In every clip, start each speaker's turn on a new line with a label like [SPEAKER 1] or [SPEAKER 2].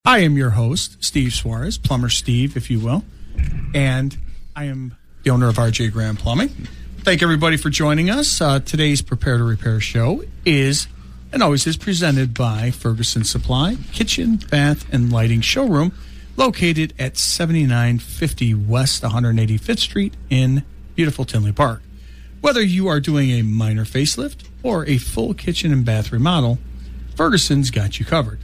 [SPEAKER 1] I am your host, Steve Suarez, Plumber Steve, if you will, and I am the owner of RJ Graham Plumbing. Thank everybody for joining us. Today's Prepare to Repair show is, and always is, presented by Ferguson Supply, Kitchen, Bath, and Lighting Showroom, located at 7950 West 185th Street in beautiful Tinley Park. Whether you are doing a minor facelift or a full kitchen and bath remodel, Ferguson's got you covered.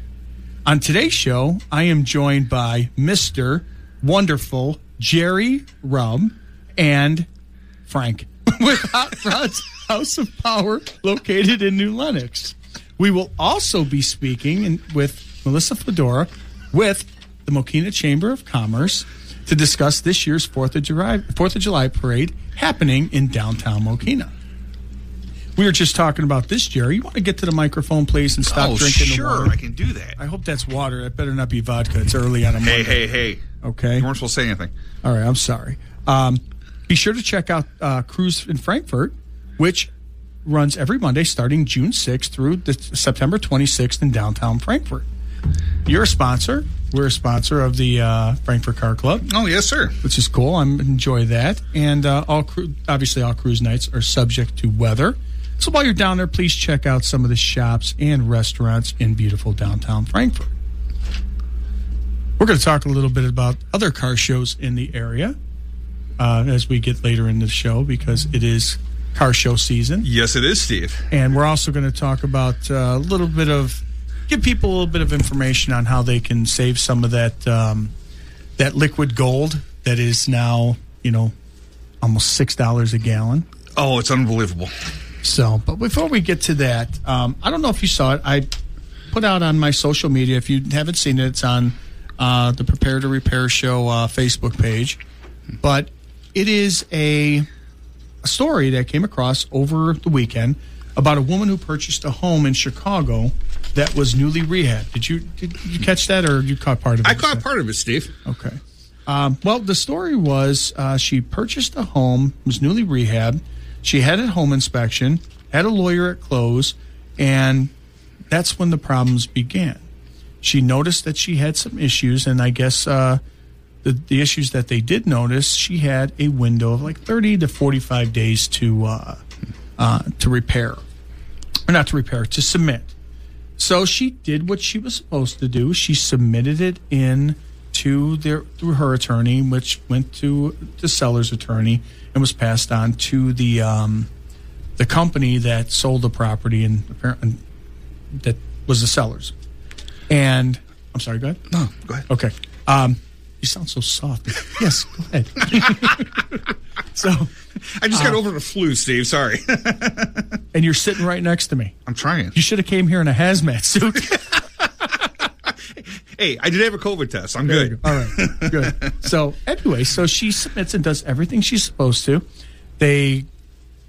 [SPEAKER 1] On today's show, I am joined by Mr. Wonderful Jerry Raub and Frank with Hot Rod's House of Power, located in New Lenox. We will also be speaking with Melissa Fedora with the Mokena Chamber of Commerce to discuss this year's 4th of July parade happening in downtown Mokena. We were just talking about this, Jerry. You want to get to the microphone, please, and stop drinking the water?
[SPEAKER 2] Sure, I can do that.
[SPEAKER 1] I hope that's water. That better not be vodka. It's early on a Monday.
[SPEAKER 2] Hey.
[SPEAKER 1] Okay.
[SPEAKER 2] You weren't supposed to say anything.
[SPEAKER 1] All right, I'm sorry. Be sure to check out Cruise in Frankfurt, which runs every Monday starting June 6th through September 26th in downtown Frankfurt. You're a sponsor. We're a sponsor of the Frankfurt Car Club.
[SPEAKER 2] Oh, yes, sir.
[SPEAKER 1] Which is cool. I enjoy that. And obviously all cruise nights are subject to weather. So while you're down there, please check out some of the shops and restaurants in beautiful downtown Frankfurt. We're going to talk a little bit about other car shows in the area as we get later in the show, because it is car show season.
[SPEAKER 2] Yes, it is, Steve.
[SPEAKER 1] And we're also going to talk about give people a little bit of information on how they can save some of that liquid gold that is now, almost $6 a gallon.
[SPEAKER 2] Oh, it's unbelievable.
[SPEAKER 1] So, but before we get to that, I don't know if you saw it. I put out on my social media. If you haven't seen it, it's on the Prepare to Repair Show Facebook page. But it is a story that came across over the weekend about a woman who purchased a home in Chicago that was newly rehabbed. Did you catch that, or you caught part of it?
[SPEAKER 2] I caught part of it, Steve.
[SPEAKER 1] Okay. Well, the story was she purchased a home, was newly rehabbed. She had a home inspection, had a lawyer at close, and that's when the problems began. She noticed that she had some issues, and I guess the issues that they did notice, she had a window of like 30 to 45 days to repair. Or not to repair, to submit. So she did what she was supposed to do. She submitted it in through her attorney, which went to the seller's attorney and was passed on to the company that sold the property and apparently that was the sellers. And I'm sorry, go ahead.
[SPEAKER 2] No, go ahead.
[SPEAKER 1] Okay. You sound so soft. Yes, go ahead. So
[SPEAKER 2] I just got over the flu, Steve. Sorry.
[SPEAKER 1] And you're sitting right next to me.
[SPEAKER 2] I'm trying.
[SPEAKER 1] You should have came here in a hazmat suit.
[SPEAKER 2] Hey, I did have a COVID test. I'm good.
[SPEAKER 1] All right, good. So anyway, so she submits and does everything she's supposed to.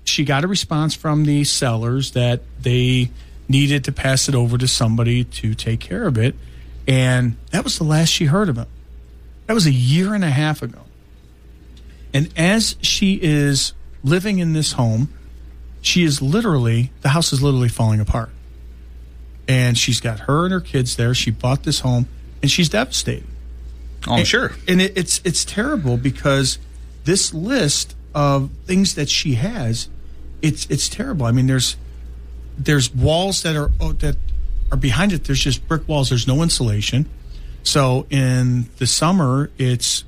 [SPEAKER 1] She got a response from the sellers that they needed to pass it over to somebody to take care of it, and that was the last she heard of it. That was a year and a half ago. And as she is living in this home, the house is literally falling apart. And she's got her and her kids there. She bought this home, and she's devastated.
[SPEAKER 2] Oh, I'm sure.
[SPEAKER 1] And it's terrible because this list of things that she has, it's terrible. I mean, there's walls that are behind it. There's just brick walls. There's no insulation. So in the summer, it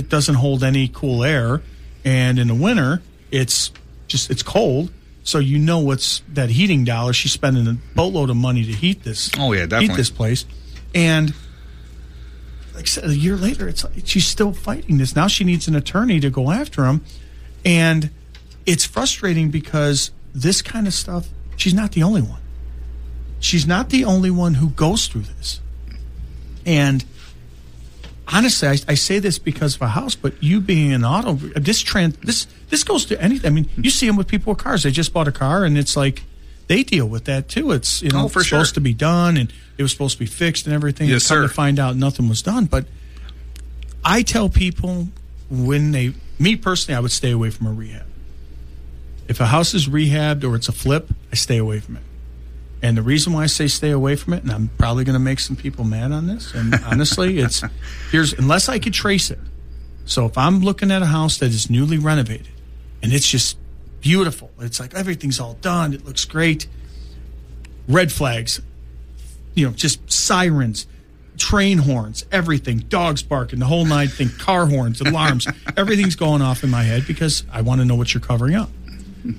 [SPEAKER 1] doesn't hold any cool air, and in the winter, it's cold. So what's that heating dollar? She's spending a boatload of money to heat this.
[SPEAKER 2] Oh yeah, definitely.
[SPEAKER 1] Heat this place, and like I said, a year later, it's like she's still fighting this. Now she needs an attorney to go after him, and it's frustrating because this kind of stuff. She's not the only one. She's not the only one who goes through this, and honestly, I say this because of a house, but you being an auto, this goes to anything. I mean, you see them with people with cars. They just bought a car, and it's like they deal with that too. It's supposed to be done, and it was supposed to be fixed and everything.
[SPEAKER 2] Yes, sir.
[SPEAKER 1] To find out nothing was done. But I tell people me personally, I would stay away from a rehab. If a house is rehabbed or it's a flip, I stay away from it. And the reason why I say stay away from it, and I'm probably going to make some people mad on this, and honestly, unless I could trace it. So if I'm looking at a house that is newly renovated and it's just beautiful, it's like everything's all done, it looks great, red flags, just sirens, train horns, everything, dogs barking, the whole nine thing, car horns, alarms, everything's going off in my head because I want to know what you're covering up.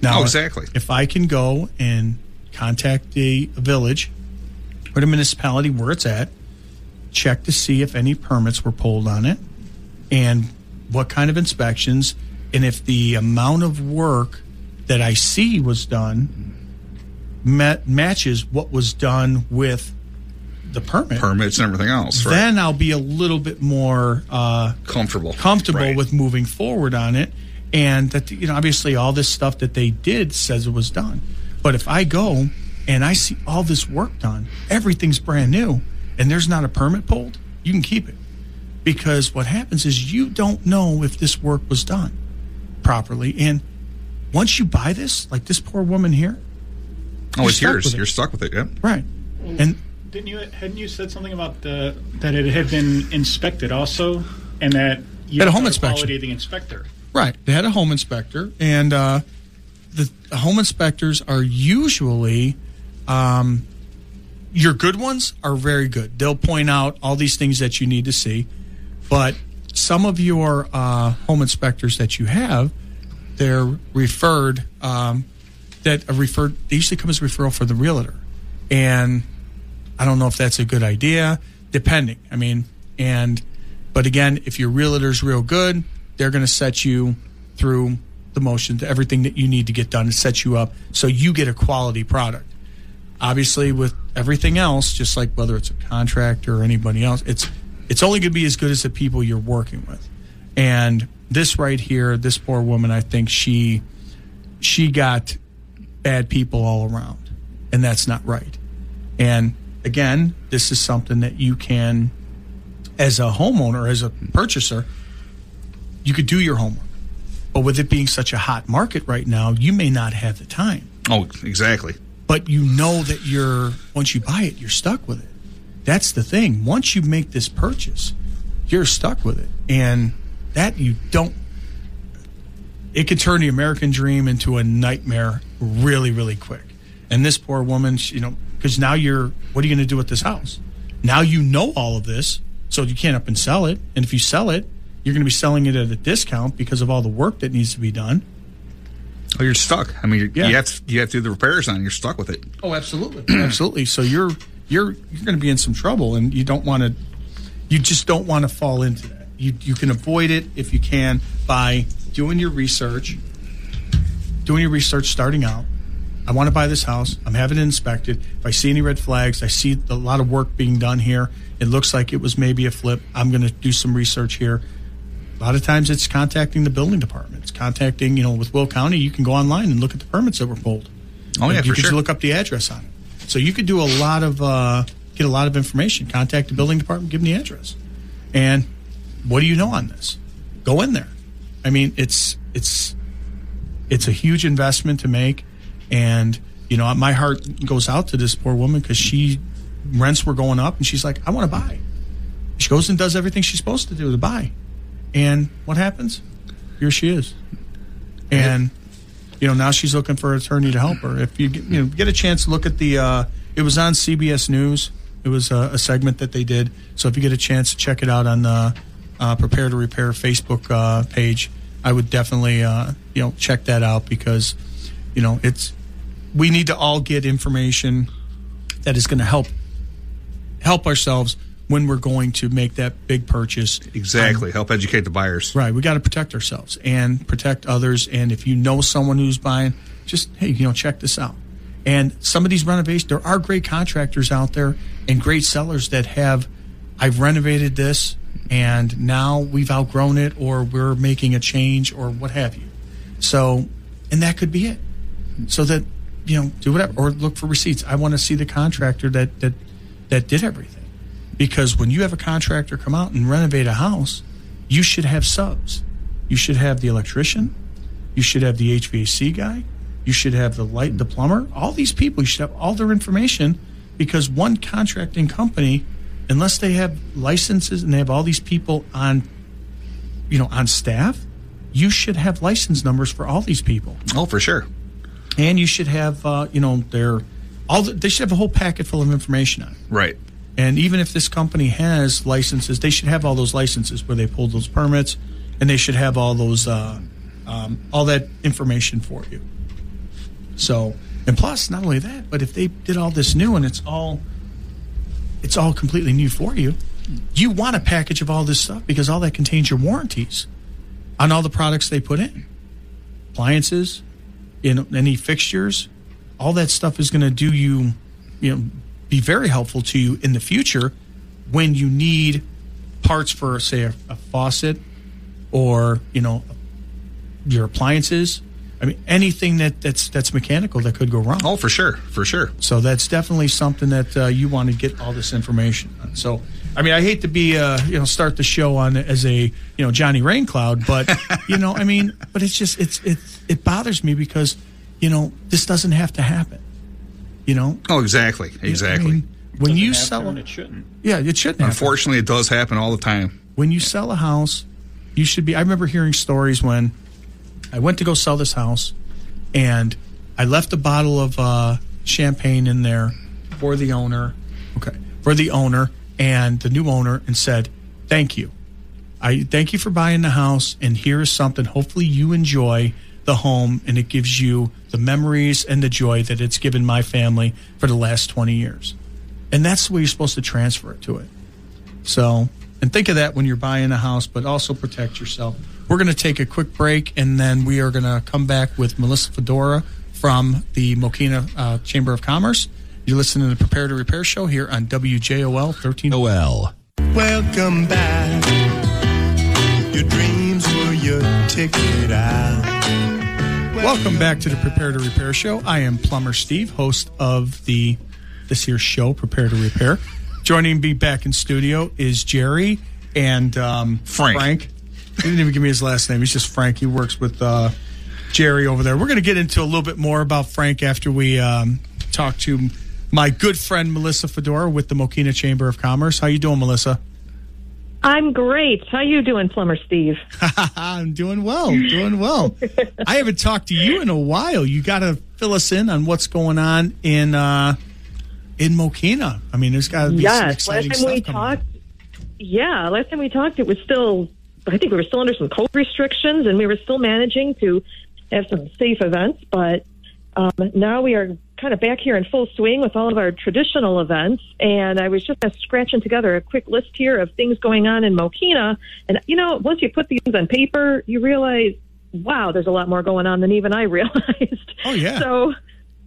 [SPEAKER 1] Now,
[SPEAKER 2] exactly.
[SPEAKER 1] If I can go and contact the village or the municipality where it's at, check to see if any permits were pulled on it and what kind of inspections, and if the amount of work that I see was done matches what was done with the permits
[SPEAKER 2] and everything else, right?
[SPEAKER 1] Then I'll be a little bit more
[SPEAKER 2] comfortable
[SPEAKER 1] right, with moving forward on it. And that, obviously all this stuff that they did says it was done. But if I go and I see all this work done, everything's brand new, and there's not a permit pulled, you can keep it. Because what happens is you don't know if this work was done properly. And once you buy this, like this poor woman here,
[SPEAKER 2] it's yours. You're stuck with it, yeah.
[SPEAKER 1] Right. And
[SPEAKER 3] hadn't you said something about that it had been inspected also, and that you
[SPEAKER 1] had a home inspection.
[SPEAKER 3] Quality of the inspector?
[SPEAKER 1] Right. They had a home inspector, and the home inspectors are usually, your good ones are very good. They'll point out all these things that you need to see, but some of your home inspectors that you have, they're referred. They usually come as a referral for the realtor, and I don't know if that's a good idea, depending. But again, if your realtor's real good, they're going to set you through the motions, everything that you need to get done to set you up so you get a quality product. Obviously, with everything else, just like whether it's a contractor or anybody else, it's only going to be as good as the people you're working with. And this right here, this poor woman, I think she got bad people all around, and that's not right. And again, this is something that you can, as a homeowner, as a purchaser, you could do your homework. But with it being such a hot market right now, you may not have the time.
[SPEAKER 2] Oh, exactly.
[SPEAKER 1] But you know that once you buy it, you're stuck with it. That's the thing. Once you make this purchase, you're stuck with it. And that you don't, it could turn the American dream into a nightmare really, really quick. And this poor woman, because now what are you going to do with this house? Now you know all of this, so you can't up and sell it. And if you sell it, you're going to be selling it at a discount because of all the work that needs to be done.
[SPEAKER 2] Oh, you're stuck. You have to do the repairs on it. You're stuck with it.
[SPEAKER 1] Oh, absolutely, absolutely. So you're going to be in some trouble, and you just don't want to fall into that. You can avoid it if you can by doing your research starting out. I want to buy this house. I'm having it inspected. If I see any red flags, I see a lot of work being done here. It looks like it was maybe a flip. I'm going to do some research here. A lot of times it's contacting the building department. It's contacting, with Will County, you can go online and look at the permits that were pulled.
[SPEAKER 2] Oh, yeah,
[SPEAKER 1] you
[SPEAKER 2] for
[SPEAKER 1] can
[SPEAKER 2] sure.
[SPEAKER 1] look up the address on it. So you could do get a lot of information. Contact the building department, give them the address. And what do you know on this? Go in there. It's a huge investment to make. And, my heart goes out to this poor woman because rents were going up, and she's like, I want to buy. She goes and does everything she's supposed to do to buy. And what happens? Here she is. And, now she's looking for an attorney to help her. If you get a chance to look at it was on CBS News. It was a segment that they did. So if you get a chance to check it out on the Prepare to Repair Facebook page, I would definitely, check that out because, we need to all get information that is going to help ourselves when we're going to make that big purchase.
[SPEAKER 2] Exactly. Help educate the buyers.
[SPEAKER 1] Right. We got to protect ourselves and protect others. And if you know someone who's buying, just, hey, check this out. And some of these renovations, there are great contractors out there and great sellers that I've renovated this and now we've outgrown it or we're making a change or what have you. So, and that could be it. So that, do whatever or look for receipts. I want to see the contractor that did everything. Because when you have a contractor come out and renovate a house, you should have subs. You should have the electrician. You should have the HVAC guy. You should have the plumber, all these people. You should have all their information, because one contracting company, unless they have licenses and they have all these people on staff, you should have license numbers for all these people.
[SPEAKER 2] Oh, for sure.
[SPEAKER 1] And you should have, they should have a whole packet full of information on it.
[SPEAKER 2] Right.
[SPEAKER 1] And even if this company has licenses, they should have all those licenses where they pulled those permits, and they should have all those, all that information for you. So, and plus, not only that, but if they did all this new and it's all completely new for you, you want a package of all this stuff, because all that contains your warranties on all the products they put in. Appliances, any fixtures, all that stuff is going to do you, be very helpful to you in the future when you need parts for, say, a faucet or, your appliances. I mean, anything that's mechanical that could go wrong.
[SPEAKER 2] Oh, for sure, for sure.
[SPEAKER 1] So that's definitely something that you want to get all this information on. So, I mean, I hate to be, start the show on as a, Johnny Raincloud, but, but it's just, it bothers me because, this doesn't have to happen,
[SPEAKER 2] Oh, exactly.
[SPEAKER 1] I mean, when you sell
[SPEAKER 3] it shouldn't.
[SPEAKER 1] Yeah, it shouldn't happen.
[SPEAKER 2] Unfortunately, it does happen all the time.
[SPEAKER 1] When you sell a house, you should be, I remember hearing stories when I went to go sell this house, and I left a bottle of champagne in there for the owner. Okay, for the owner and the new owner, and said, "Thank you. I thank you for buying the house, and here is something. Hopefully, you enjoy the home, and it gives you the memories and the joy that it's given my family for the last 20 years." And that's the way you're supposed to transfer it to it. So, and think of that when you're buying a house, but also protect yourself. We're going to take a quick break, and then we are going to come back with Melissa Fedora from the Mokena Chamber of Commerce. You're listening to the Prepare to Repair show here on WJOL 13.
[SPEAKER 4] OL.
[SPEAKER 5] Welcome back. Your dreams were your ticket out.
[SPEAKER 1] Welcome back to the Prepare to Repair show. I am Plumber Steve, host of this here show, Prepare to Repair. Joining me back in studio is Jerry and Frank. He didn't even give me his last name. He's just Frank. He works with Jerry over there. We're going to get into a little bit more about Frank after we talk to my good friend Melissa Fedora with the Mokena Chamber of Commerce. How you doing, Melissa?
[SPEAKER 6] I'm great. How you doing, Plumber Steve?
[SPEAKER 1] I'm doing well. I haven't talked to you in a while. You got to fill us in on what's going on in Mokena. I mean, there's got to be some exciting stuff coming on.
[SPEAKER 6] Last time we talked, it was still, I think we were still under some COVID restrictions, and we were still managing to have some safe events. But now we are kind of back here in full swing with all of our traditional events. And I was just scratching together a quick list here of things going on in Mokena. And, once you put these things on paper, you realize, wow, there's a lot more going on than even I realized.
[SPEAKER 1] Oh, yeah.
[SPEAKER 6] So,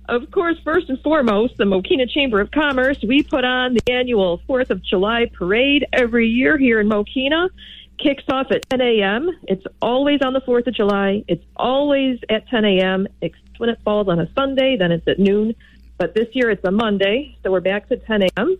[SPEAKER 6] of course, first and foremost, the Mokena Chamber of Commerce, we put on the annual 4th of July parade every year here in Mokena. Kicks off at 10 a.m. It's always on the 4th of July. It's always at 10 a.m. Except when it falls on a Sunday, then it's at noon. But this year it's a Monday, so we're back to 10 a.m.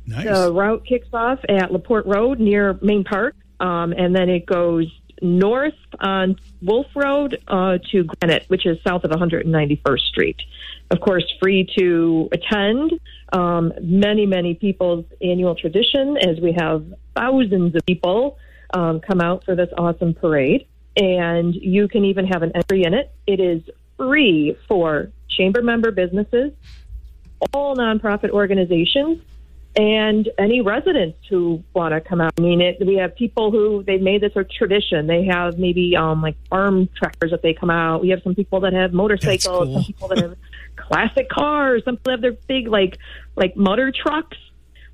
[SPEAKER 1] Nice.
[SPEAKER 6] The route kicks off at LaPorte Road near Main Park, and then it goes north on Wolf Road to Granite, which is south of 191st Street. Of course, free to attend. Many people's annual tradition, as we have thousands of people come out for this awesome parade. And you can even have an entry in it. It is free for chamber member businesses, all nonprofit organizations, and any residents who want to come out. I mean, we have people who they've made this a tradition. They have maybe like farm tractors that they come out. We have some people that have motorcycles,
[SPEAKER 1] cool.
[SPEAKER 6] Some people that have classic cars, some people have their big like motor trucks.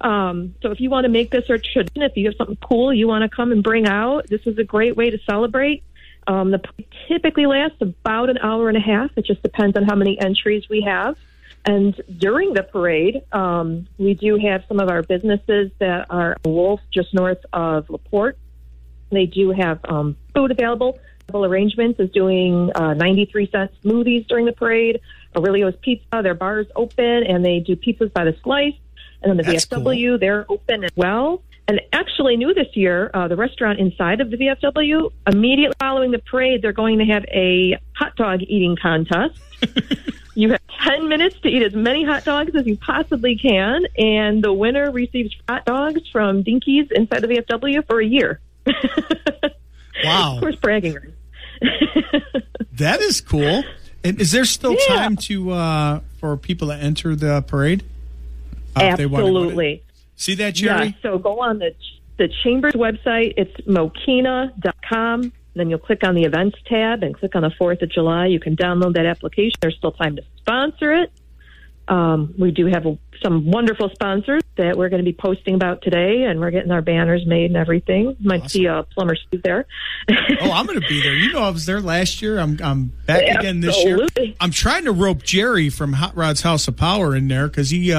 [SPEAKER 6] So if you want to make this a tradition, if you have something cool you want to come and bring out, this is a great way to celebrate. The parade typically lasts about an hour and a half. It just depends on how many entries we have. And during the parade, we do have some of our businesses that are Wolf, just north of LaPorte. They do have food available. Arrangements is doing 93-cent smoothies during the parade. Aurelio's Pizza, their bar is open, and they do pizzas by the slice. And then the
[SPEAKER 1] That's
[SPEAKER 6] VFW,
[SPEAKER 1] cool.
[SPEAKER 6] they're open as well. And actually new this year, the restaurant inside of the VFW, immediately following the parade, they're going to have a hot dog eating contest. You have 10 minutes to eat as many hot dogs as you possibly can, and the winner receives hot dogs from Dinky's inside the VFW for a year.
[SPEAKER 1] Wow.
[SPEAKER 6] Of course, bragging rights.
[SPEAKER 1] That is cool. And is there still time to for people to enter the parade?
[SPEAKER 6] Absolutely.
[SPEAKER 1] See that, Jerry?
[SPEAKER 6] Yeah, so go on the Chamber's website. It's Mokena.com. Then you'll click on the events tab and click on the 4th of July. You can download that application. There's still time to sponsor it. We do have some wonderful sponsors that we're going to be posting about today, and we're getting our banners made and everything. Might see Plumber Steve there.
[SPEAKER 1] Oh, I'm going to be there. You know, I was there last year. I'm back again this year. I'm trying to rope Jerry from Hot Rod's House of Power in there because he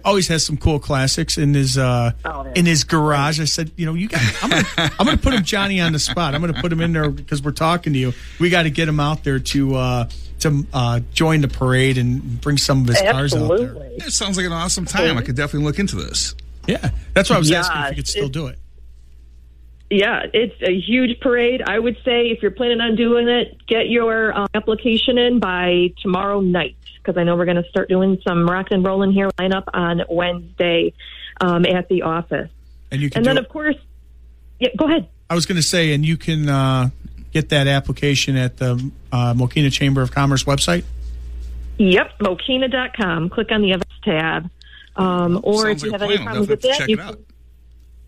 [SPEAKER 1] always has some cool classics in his garage. I said, you know, I'm going to put him, Johnny, on the spot. I'm going to put him in there because we're talking to you. We got to get him out there to join the parade and bring some of his cars out there.
[SPEAKER 2] It sounds like an awesome time. I could definitely look into this.
[SPEAKER 1] Yeah, that's why I was asking if you could still do it.
[SPEAKER 6] Yeah, it's a huge parade. I would say if you're planning on doing it, get your application in by tomorrow night, because I know we're going to start doing some rock and rolling here. Line up on Wednesday at the office. And then, of course, go ahead.
[SPEAKER 1] I was going to say, and you can get that application at the Mokena Chamber of Commerce website?
[SPEAKER 6] Yep, Mokena.com. Click on the events tab. Or if you have any problems with that, you can.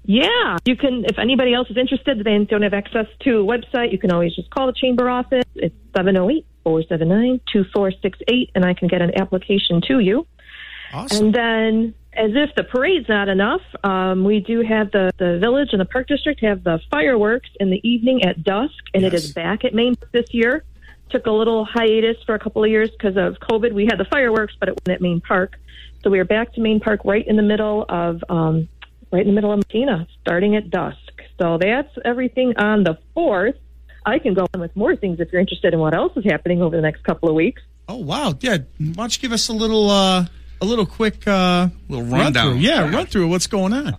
[SPEAKER 6] Yeah, you can. If anybody else is interested, they don't have access to a website, you can always just call the chamber office. It's 708-479-2468, and I can get an application to you.
[SPEAKER 1] Awesome.
[SPEAKER 6] And then, as if the parade's not enough, we do have the village and the park district have the fireworks in the evening at dusk, and it is back at Main Park this year. Took a little hiatus for a couple of years because of COVID. We had the fireworks, but it wasn't at Main Park. So we are back to Main Park right in the middle of Mokena, starting at dusk. So that's everything on the 4th. I can go on with more things if you're interested in what else is happening over the next couple of weeks.
[SPEAKER 1] Oh, wow. Yeah. Why don't you give us a little quick
[SPEAKER 2] little rundown.
[SPEAKER 1] Run through what's going on.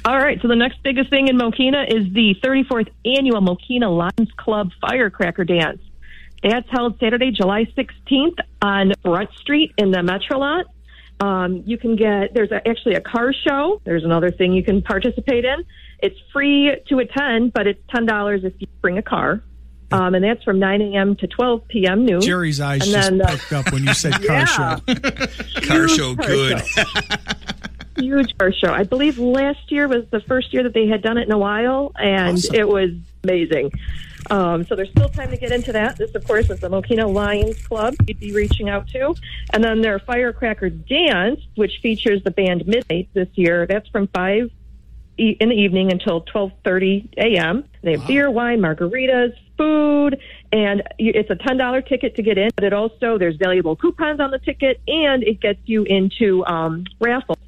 [SPEAKER 6] All right. So the next biggest thing in Mokena is the 34th annual Mokena Lions Club Firecracker Dance. That's held Saturday, July 16th on Front Street in the Metro Lot. There's actually a car show. There's another thing you can participate in. It's free to attend, but it's $10 if you bring a car. And that's from 9 a.m. to 12 p.m. noon.
[SPEAKER 1] Jerry's eyes perked up when you said car show.
[SPEAKER 2] Car show, good.
[SPEAKER 6] Huge car show. I believe last year was the first year that they had done it in a while, and It was amazing. So there's still time to get into that. This, of course, is the Mokena Lions Club you'd be reaching out to. And then their Firecracker Dance, which features the band Midnight this year. That's from 5 in the evening until 12:30 a.m. They have beer, wine, margaritas, food, and it's a $10 ticket to get in. But there's valuable coupons on the ticket, and it gets you into raffles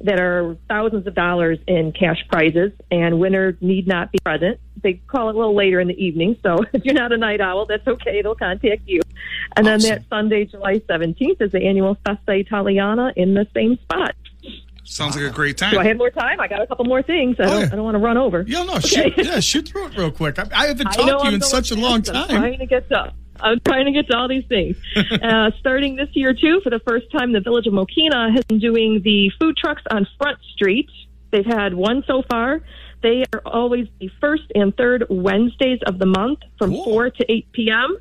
[SPEAKER 6] that are thousands of dollars in cash prizes, and winners need not be present. They call it a little later in the evening, so if you're not a night owl, that's okay. They'll contact you. And then that Sunday, July 17th, is the annual Festa Italiana in the same spot.
[SPEAKER 2] Sounds like a great time.
[SPEAKER 6] Do I have more time? I got a couple more things. I don't want to run over.
[SPEAKER 1] Yeah, no, shoot through it real quick. I haven't talked to you in such a long time.
[SPEAKER 6] I'm trying to get to all these things. Starting this year, too, for the first time, the Village of Mokena has been doing the food trucks on Front Street. They've had one so far. They are always the first and third Wednesdays of the month from 4 to 8 p.m.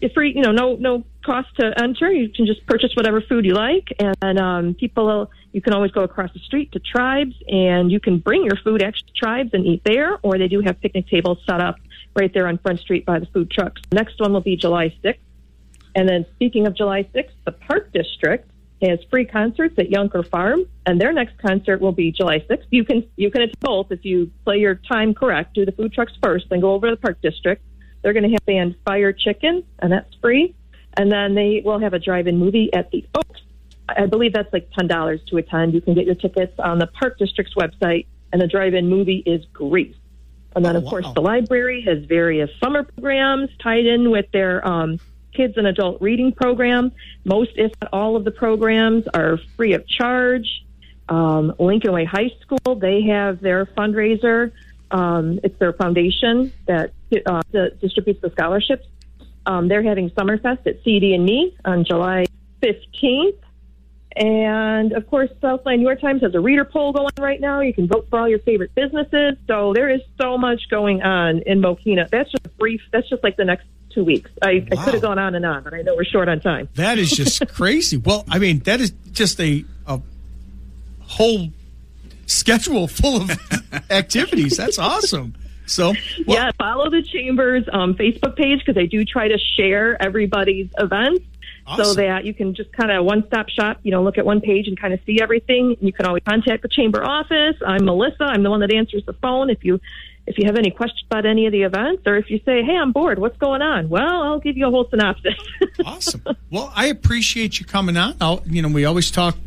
[SPEAKER 6] It's free, no cost to enter. You can just purchase whatever food you like. And you can always go across the street to Tribes, and you can bring your food actually to Tribes and eat there, or they do have picnic tables set up right there on Front Street by the food trucks. Next one will be July 6th. And then speaking of July 6th, the Park District has free concerts at Yunker Farm, and their next concert will be July 6th. You can attend both if you play your time correct. Do the food trucks first, then go over to the Park District. They're going to have band Fire Chicken, and that's free. And then they will have a drive-in movie at the Oaks. I believe that's like $10 to attend. You can get your tickets on the Park District's website, and the drive-in movie is Grease. And then, of course, the library has various summer programs tied in with their kids and adult reading program. Most, if not all, of the programs are free of charge. Lincoln Way High School, they have their fundraiser. It's their foundation that distributes the scholarships. They're having Summerfest at CD&E on July 15th. And, of course, Southland New York Times has a reader poll going right now. You can vote for all your favorite businesses. So there is so much going on in Mokena. That's just brief. That's just like the next 2 weeks. I could have gone on, but I know we're short on time.
[SPEAKER 1] That is just crazy. Well, I mean, that is just a whole schedule full of activities. That's awesome. So,
[SPEAKER 6] yeah, follow the Chamber's Facebook page because I do try to share everybody's events. Awesome. So that you can just kind of one-stop shop, look at one page and kind of see everything. You can always contact the Chamber office. I'm Melissa. I'm the one that answers the phone. If you have any questions about any of the events, or if you say, hey, I'm bored, what's going on? Well, I'll give you a whole synopsis.
[SPEAKER 1] Awesome. Well, I appreciate you coming on. We always talk.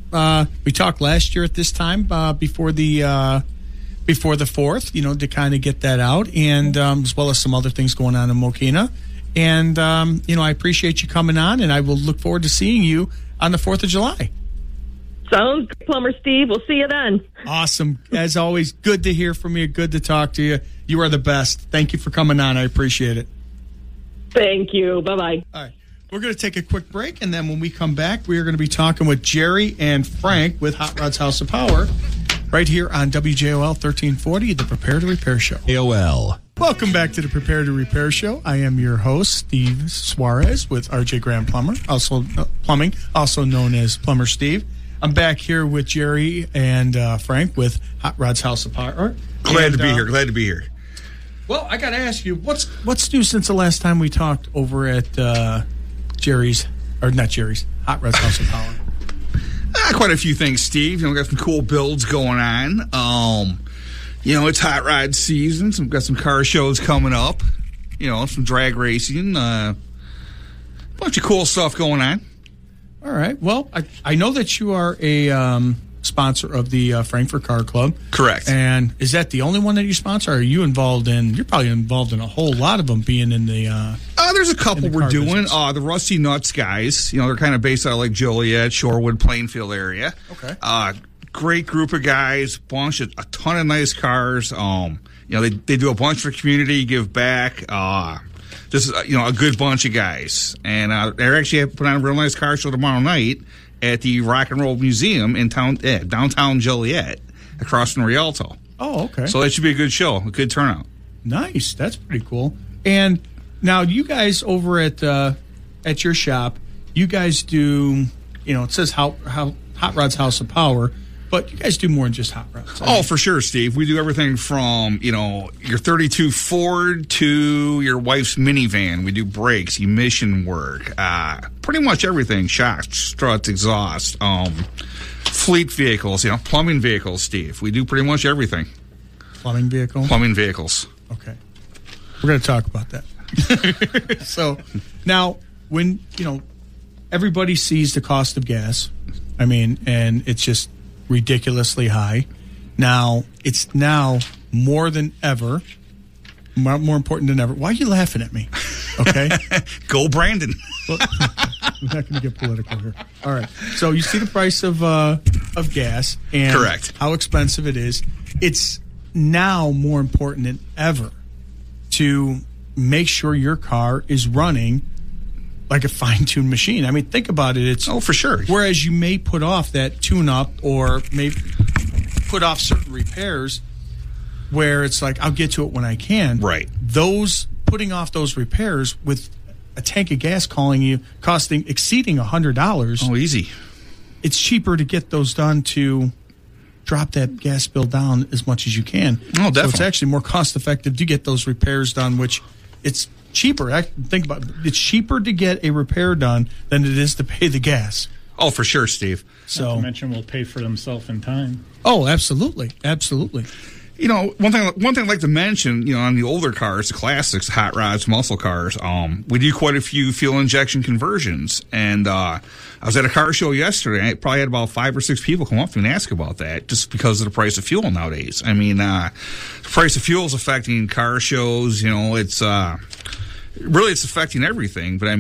[SPEAKER 1] We talked last year at this time before the 4th, to kind of get that out, and as well as some other things going on in Mokena. And, I appreciate you coming on, and I will look forward to seeing you on the 4th of July.
[SPEAKER 6] Sounds good, Plumber Steve. We'll see you then.
[SPEAKER 1] Awesome. As always, good to hear from you. Good to talk to you. You are the best. Thank you for coming on. I appreciate it.
[SPEAKER 6] Thank you. Bye-bye.
[SPEAKER 1] All right. We're going to take a quick break, and then when we come back, we are going to be talking with Jerry and Frank with Hot Rod's House of Power right here on WJOL 1340, the Prepare to Repair Show.
[SPEAKER 4] AOL.
[SPEAKER 1] Welcome back to the Prepare to Repair Show. I am your host, Steve Suarez, with RJ Graham Plumbing, also known as Plumber Steve. I'm back here with Jerry and Frank with Hot Rod's House of Power.
[SPEAKER 2] Glad to be here.
[SPEAKER 1] Well, I got to ask you, what's new since the last time we talked over at Hot Rod's House of Power?
[SPEAKER 2] Quite a few things, Steve. We got some cool builds going on. It's hot rod season. So we've got some car shows coming up. Some drag racing. A bunch of cool stuff going on.
[SPEAKER 1] All right. Well, I know that you are a sponsor of the Frankfurt Car Club.
[SPEAKER 2] Correct.
[SPEAKER 1] And is that the only one that you sponsor? Or are you involved in? You're probably involved in a whole lot of them being in the.
[SPEAKER 2] There's a couple we're doing. The Rusty Nuts guys. They're kind of based out of like Joliet, Shorewood, Plainfield area.
[SPEAKER 1] Okay.
[SPEAKER 2] Great group of guys, a ton of nice cars. They do a bunch for community, give back. Just a good bunch of guys, and they're actually put on a real nice car show tomorrow night at the Rock and Roll Museum in downtown Joliet, across from Rialto.
[SPEAKER 1] Oh, okay.
[SPEAKER 2] So that should be a good show, a good turnout.
[SPEAKER 1] Nice, that's pretty cool. And now you guys over at your shop, you guys do. It says Hot Rod's House of Power. But you guys do more than just hot rods.
[SPEAKER 2] For sure, Steve. We do everything from, your 32 Ford to your wife's minivan. We do brakes, emission work, pretty much everything. Shocks, struts, exhaust, fleet vehicles, plumbing vehicles, Steve. We do pretty much everything.
[SPEAKER 1] Plumbing vehicles?
[SPEAKER 2] Plumbing vehicles.
[SPEAKER 1] Okay. We're going to talk about that. So, now, when, everybody sees the cost of gas, and it's just ridiculously high. Now, it's now more than ever, more important than ever. Why are you laughing at me? Okay?
[SPEAKER 2] Go Brandon.
[SPEAKER 1] Well, I'm not going to get political here. All right. So you see the price of gas and
[SPEAKER 2] correct.
[SPEAKER 1] How expensive it is. It's now more important than ever to make sure your car is running like a fine-tuned machine. Think about it. It's
[SPEAKER 2] for sure.
[SPEAKER 1] Whereas you may put off that tune-up or maybe put off certain repairs where it's like, I'll get to it when I can.
[SPEAKER 2] Right.
[SPEAKER 1] Putting off those repairs with a tank of gas exceeding $100.
[SPEAKER 2] Oh, easy.
[SPEAKER 1] It's cheaper to get those done to drop that gas bill down as much as you can.
[SPEAKER 2] Oh, definitely.
[SPEAKER 1] So it's actually more cost-effective to get those repairs done, which it's cheaper. Think about it. It's cheaper to get a repair done than it is to pay the gas.
[SPEAKER 2] Oh, for sure, Steve.
[SPEAKER 3] So, not to mention, will pay for themselves in time.
[SPEAKER 1] Oh, absolutely, absolutely.
[SPEAKER 2] One thing I'd like to mention, on the older cars, the classics, hot rods, muscle cars, we do quite a few fuel injection conversions. And I was at a car show yesterday. I probably had about 5 or 6 people come up to me and ask about that, just because of the price of fuel nowadays. The price of fuel is affecting car shows. It's it's affecting everything. But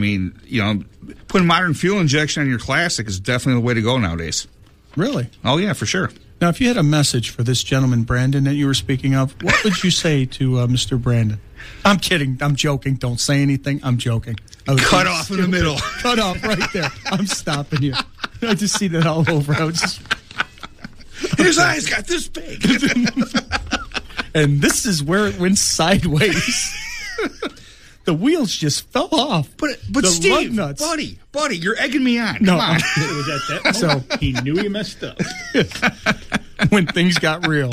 [SPEAKER 2] putting modern fuel injection on your classic is definitely the way to go nowadays.
[SPEAKER 1] Really?
[SPEAKER 2] Oh yeah, for sure.
[SPEAKER 1] Now, if you had a message for this gentleman, Brandon, that you were speaking of, what would you say to Mr. Brandon? I'm kidding. I'm joking. Don't say anything. I'm joking.
[SPEAKER 2] Cut off in the middle.
[SPEAKER 1] Cut off right there. I'm stopping you. I just see that all over.
[SPEAKER 2] His eyes got this big.
[SPEAKER 1] And this is where it went sideways. The wheels just fell off.
[SPEAKER 2] But
[SPEAKER 1] the
[SPEAKER 2] Steve,
[SPEAKER 1] lug nuts.
[SPEAKER 2] buddy, you're egging me on.
[SPEAKER 1] No,
[SPEAKER 2] Come on.
[SPEAKER 3] It was at that moment he knew he messed up.
[SPEAKER 1] When things got real.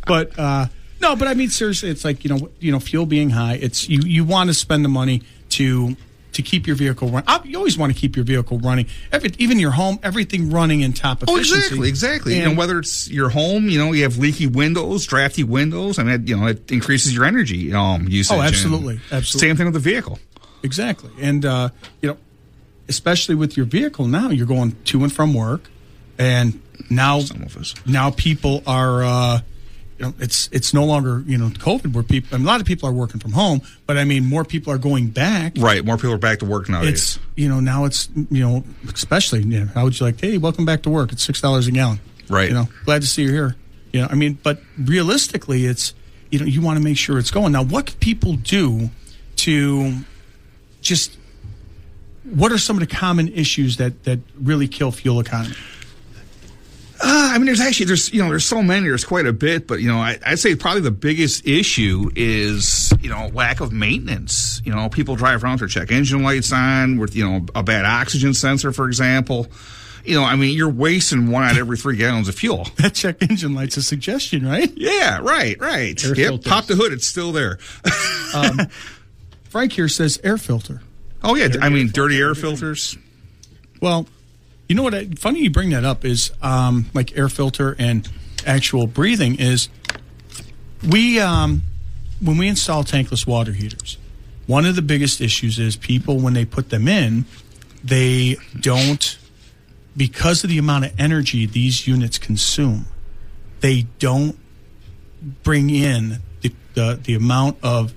[SPEAKER 1] But no, but I mean seriously, it's like fuel being high. It's you want to spend the money to keep your vehicle running. You always want to keep your vehicle running. Even your home, everything running in top efficiency.
[SPEAKER 2] Oh, exactly. And whether it's your home, you have leaky windows, drafty windows. I mean, it increases your energy usage.
[SPEAKER 1] Oh, absolutely.
[SPEAKER 2] Same thing with the vehicle.
[SPEAKER 1] Exactly. And especially with your vehicle now, you're going to and from work, and now
[SPEAKER 2] some of us.
[SPEAKER 1] Now people are. It's no longer COVID where a lot of people are working from home, but I mean more people are going back.
[SPEAKER 2] Right, more people are back to work nowadays.
[SPEAKER 1] Now it's especially how would you like? Hey, welcome back to work. It's $6 a gallon.
[SPEAKER 2] Right.
[SPEAKER 1] Glad to see you here. I mean, but realistically, it's you want to make sure it's going. Now, what can people do to just? What are some of the common issues that really kill fuel economy?
[SPEAKER 2] I mean, there's so many. There's quite a bit, but I'd say probably the biggest issue is lack of maintenance. People drive around with their check engine lights on with a bad oxygen sensor, for example. I mean, you're wasting 1 out of every 3 gallons of fuel.
[SPEAKER 1] That check engine light's a suggestion, right?
[SPEAKER 2] Yeah, right. Yep, pop the hood; it's still there.
[SPEAKER 1] Frank here says air filter.
[SPEAKER 2] Oh yeah, dirty air filters.
[SPEAKER 1] Well. You know what? Funny you bring that up is like air filter and actual breathing is when we install tankless water heaters, one of the biggest issues is people when they put them in, they don't, because of the amount of energy these units consume, they don't bring in the amount of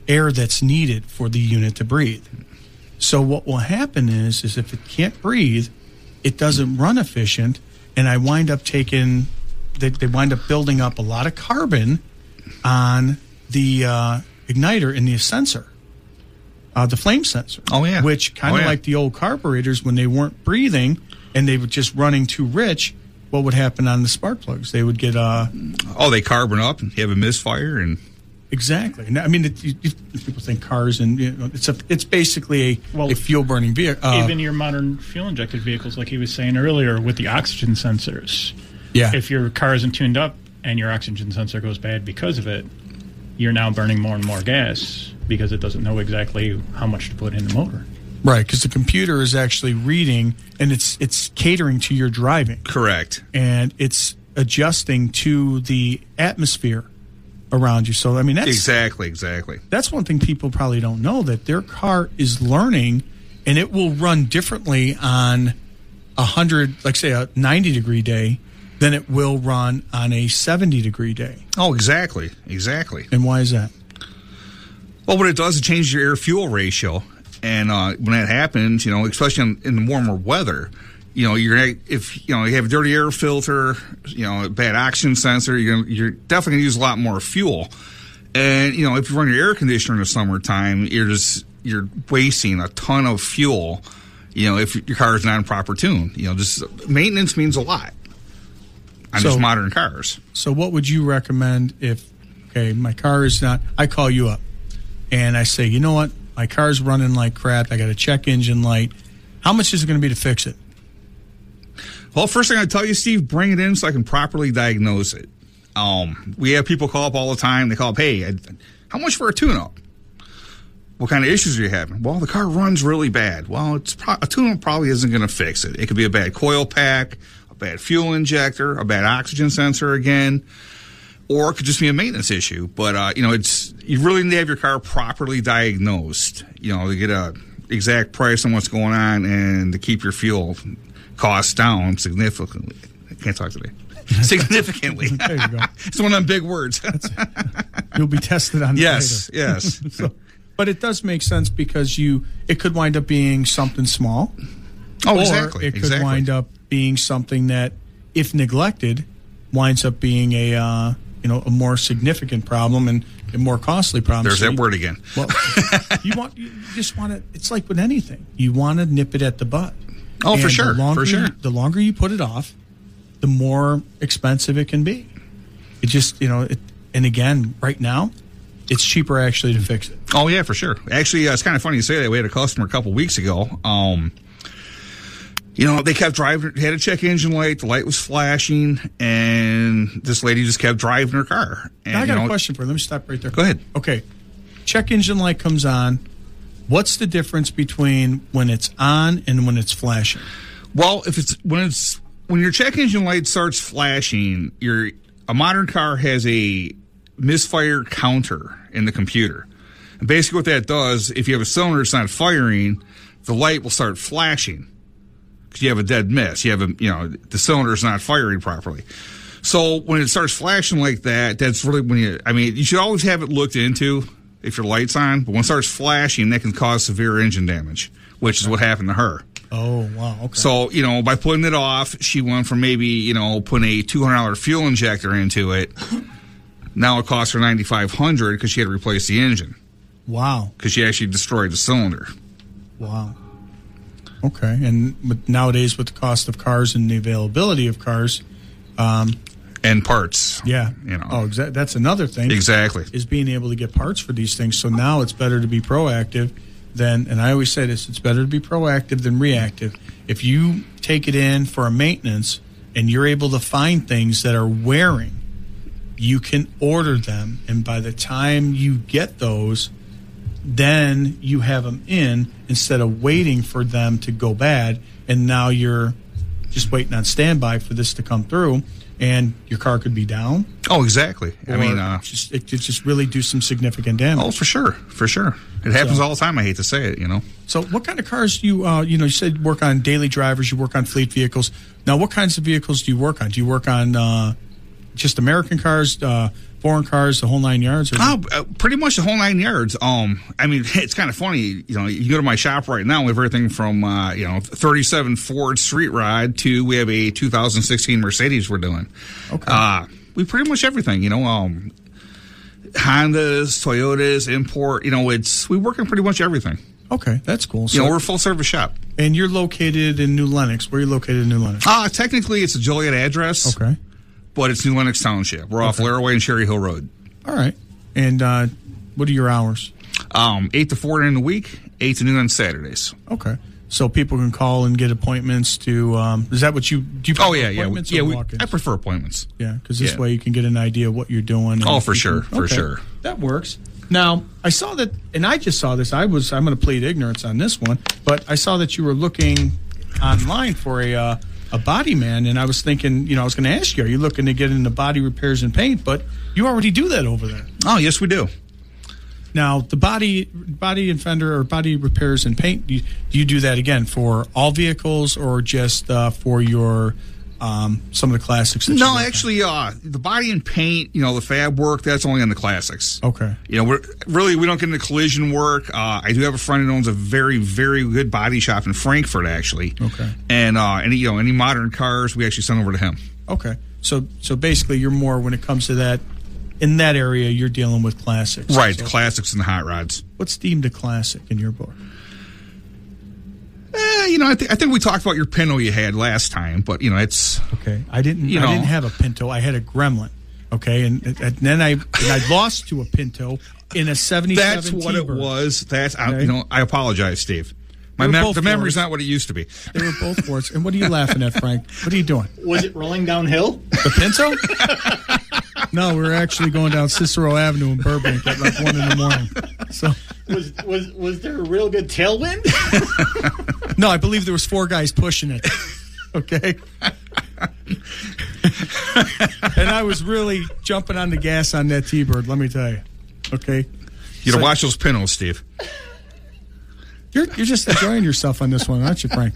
[SPEAKER 1] air that's needed for the unit to breathe. So what will happen is if it can't breathe, it doesn't run efficient, and I wind up they wind up building up a lot of carbon on the igniter in the sensor, the flame sensor.
[SPEAKER 2] Oh, yeah.
[SPEAKER 1] Which kind of like the old carburetors, when they weren't breathing and they were just running too rich, what would happen on the spark plugs? They would get...
[SPEAKER 2] they carbon up, and you have a misfire, and...
[SPEAKER 1] Exactly. I mean, people think cars, and it's basically a fuel burning vehicle.
[SPEAKER 3] Even your modern fuel injected vehicles, like he was saying earlier, with the oxygen sensors.
[SPEAKER 1] Yeah.
[SPEAKER 3] If your car isn't tuned up and your oxygen sensor goes bad because of it, you're now burning more and more gas because it doesn't know exactly how much to put in the motor.
[SPEAKER 1] Right, because the computer is actually reading, and it's catering to your driving.
[SPEAKER 2] Correct.
[SPEAKER 1] And it's adjusting to the atmosphere around you. So, I mean, that's...
[SPEAKER 2] Exactly.
[SPEAKER 1] That's one thing people probably don't know, that their car is learning, and it will run differently on 100, like say a 90-degree day, than it will run on a 70-degree day.
[SPEAKER 2] Oh, exactly.
[SPEAKER 1] And why is that?
[SPEAKER 2] Well, what it does, it changes your air-fuel ratio. And when that happens, especially in the warmer weather... if you have a dirty air filter, a bad oxygen sensor, you're definitely going to use a lot more fuel. And if you run your air conditioner in the summertime, you're wasting a ton of fuel. If your car is not in proper tune, just maintenance means a lot on just modern cars.
[SPEAKER 1] So, what would you recommend if my car is not? I call you up and I say, you know what, my car's running like crap. I got a check engine light. How much is it going to be to fix it?
[SPEAKER 2] Well, first thing I tell you, Steve, bring it in so I can properly diagnose it. We have people call up all the time. They call up, hey, how much for a tune-up? What kind of issues are you having? Well, the car runs really bad. Well, a tune-up probably isn't going to fix it. It could be a bad coil pack, a bad fuel injector, a bad oxygen sensor again, or it could just be a maintenance issue. But, you really need to have your car properly diagnosed, to get a exact price on what's going on and to keep your fuel costs down significantly. I can't talk today. Significantly.
[SPEAKER 1] There you go.
[SPEAKER 2] It's one of them big words.
[SPEAKER 1] You'll be tested on
[SPEAKER 2] yes,
[SPEAKER 1] later.
[SPEAKER 2] Yes.
[SPEAKER 1] But it does make sense because it could wind up being something small.
[SPEAKER 2] Oh,
[SPEAKER 1] or
[SPEAKER 2] exactly.
[SPEAKER 1] It could wind up being something that if neglected, winds up being a more significant problem and a more costly problem.
[SPEAKER 2] There's that word again.
[SPEAKER 1] Well, you just want to. It's like with anything, you want to nip it at the butt.
[SPEAKER 2] Oh, for sure,
[SPEAKER 1] The longer you put it off, the more expensive it can be. It just, and again, right now, it's cheaper actually to fix it.
[SPEAKER 2] Oh yeah, for sure. Actually, it's kind of funny you say that. We had a customer a couple weeks ago. They kept driving, had a check engine light, the light was flashing, and this lady just kept driving her car. And,
[SPEAKER 1] now I got a question for you. Let me stop right there.
[SPEAKER 2] Go ahead.
[SPEAKER 1] Okay. Check engine light comes on. What's the difference between when it's on and when it's flashing?
[SPEAKER 2] Well, when your check engine light starts flashing, a modern car has a misfire counter in the computer. And basically what that does, if you have a cylinder that's not firing, the light will start flashing. Because you have a dead miss. You have the cylinder's not firing properly. So when it starts flashing like that, that's really when you should always have it looked into if your light's on, but when it starts flashing, that can cause severe engine damage, which is what happened to her.
[SPEAKER 1] Oh, wow. Okay.
[SPEAKER 2] So, by putting it off, she went from maybe, putting a $200 fuel injector into it. Now it cost her $9,500 because she had to replace the engine.
[SPEAKER 1] Wow.
[SPEAKER 2] Because she actually destroyed the cylinder.
[SPEAKER 1] Wow. Okay, and nowadays with the cost of cars and the availability of cars,
[SPEAKER 2] and parts,
[SPEAKER 1] yeah, that's another thing.
[SPEAKER 2] Exactly,
[SPEAKER 1] is being able to get parts for these things. So now it's better to be proactive than, and I always say this: it's better to be proactive than reactive. If you take it in for a maintenance and you're able to find things that are wearing, you can order them, and by the time you get those, then you have them in instead of waiting for them to go bad, and now you're just waiting on standby for this to come through, and your car could be down.
[SPEAKER 2] Oh, exactly.
[SPEAKER 1] It could just really do some significant damage.
[SPEAKER 2] Oh, for sure. It happens all the time. I hate to say it,
[SPEAKER 1] So what kind of cars do you, you said you work on daily drivers, you work on fleet vehicles. Now, what kinds of vehicles do you work on? Do you work on just American cars, foreign cars, the whole nine yards?
[SPEAKER 2] Pretty much the whole 9 yards. It's kind of funny. You go to my shop right now. We have everything from 37 Ford Street Rod to we have a 2016 Mercedes we're doing.
[SPEAKER 1] Okay.
[SPEAKER 2] We pretty much everything. Hondas, Toyotas, import. We work on pretty much everything.
[SPEAKER 1] Okay, that's cool. So,
[SPEAKER 2] we're a full service shop.
[SPEAKER 1] And you're located in New Lenox. Where are you located in New Lenox?
[SPEAKER 2] Technically, it's a Joliet address.
[SPEAKER 1] Okay.
[SPEAKER 2] But it's New Lenox Township. We're off Laraway and Cherry Hill Road.
[SPEAKER 1] All right. And what are your hours?
[SPEAKER 2] 8 to 4 in the week, 8 to noon on Saturdays.
[SPEAKER 1] Okay. So people can call and get appointments to, is that what do you
[SPEAKER 2] Oh, yeah,
[SPEAKER 1] appointments
[SPEAKER 2] yeah.
[SPEAKER 1] or
[SPEAKER 2] Yeah,
[SPEAKER 1] walk-ins?
[SPEAKER 2] I prefer appointments.
[SPEAKER 1] Yeah, because this way you can get an idea of what you're doing.
[SPEAKER 2] Oh, for sure, for sure.
[SPEAKER 1] That works. Now, I saw that, and I just saw this. I'm going to plead ignorance on this one, but I saw that you were looking online for a body man, and I was thinking, I was going to ask you, are you looking to get into body repairs and paint? But you already do that over there.
[SPEAKER 2] Oh, yes, we do.
[SPEAKER 1] Now, the body and fender or body repairs and paint, do you do that again for all vehicles or just for your some of the classics?
[SPEAKER 2] No, actually, the body and paint, the fab work, that's only on the classics.
[SPEAKER 1] Okay.
[SPEAKER 2] We don't get into collision work. I do have a friend who owns a very, very good body shop in Frankfurt, actually.
[SPEAKER 1] Okay.
[SPEAKER 2] And any modern cars, we actually send over to him.
[SPEAKER 1] Okay. So basically, you're more when it comes to that. In that area, you're dealing with classics.
[SPEAKER 2] Right,
[SPEAKER 1] so,
[SPEAKER 2] the classics and the hot rods.
[SPEAKER 1] What's deemed a classic in your book?
[SPEAKER 2] I think we talked about your Pinto you had last time, but it's
[SPEAKER 1] okay. I didn't have a Pinto. I had a Gremlin. Okay, and then I lost to a Pinto in a 77.
[SPEAKER 2] That's what
[SPEAKER 1] T-bird.
[SPEAKER 2] It was. That's
[SPEAKER 1] okay.
[SPEAKER 2] I apologize, Steve. The memory's not what it used to be.
[SPEAKER 1] They were both Fords. And what are you laughing at, Frank? What are you doing?
[SPEAKER 3] Was it rolling downhill?
[SPEAKER 1] The Pinto? No, we were actually going down Cicero Avenue in Burbank at like 1 in the morning. So
[SPEAKER 3] was there a real good tailwind?
[SPEAKER 1] No, I believe there was 4 guys pushing it. Okay. And I was really jumping on the gas on that T-bird, let me tell you. Okay.
[SPEAKER 2] You gotta watch those Pintos, Steve.
[SPEAKER 1] You're just enjoying yourself on this one, aren't you, Frank?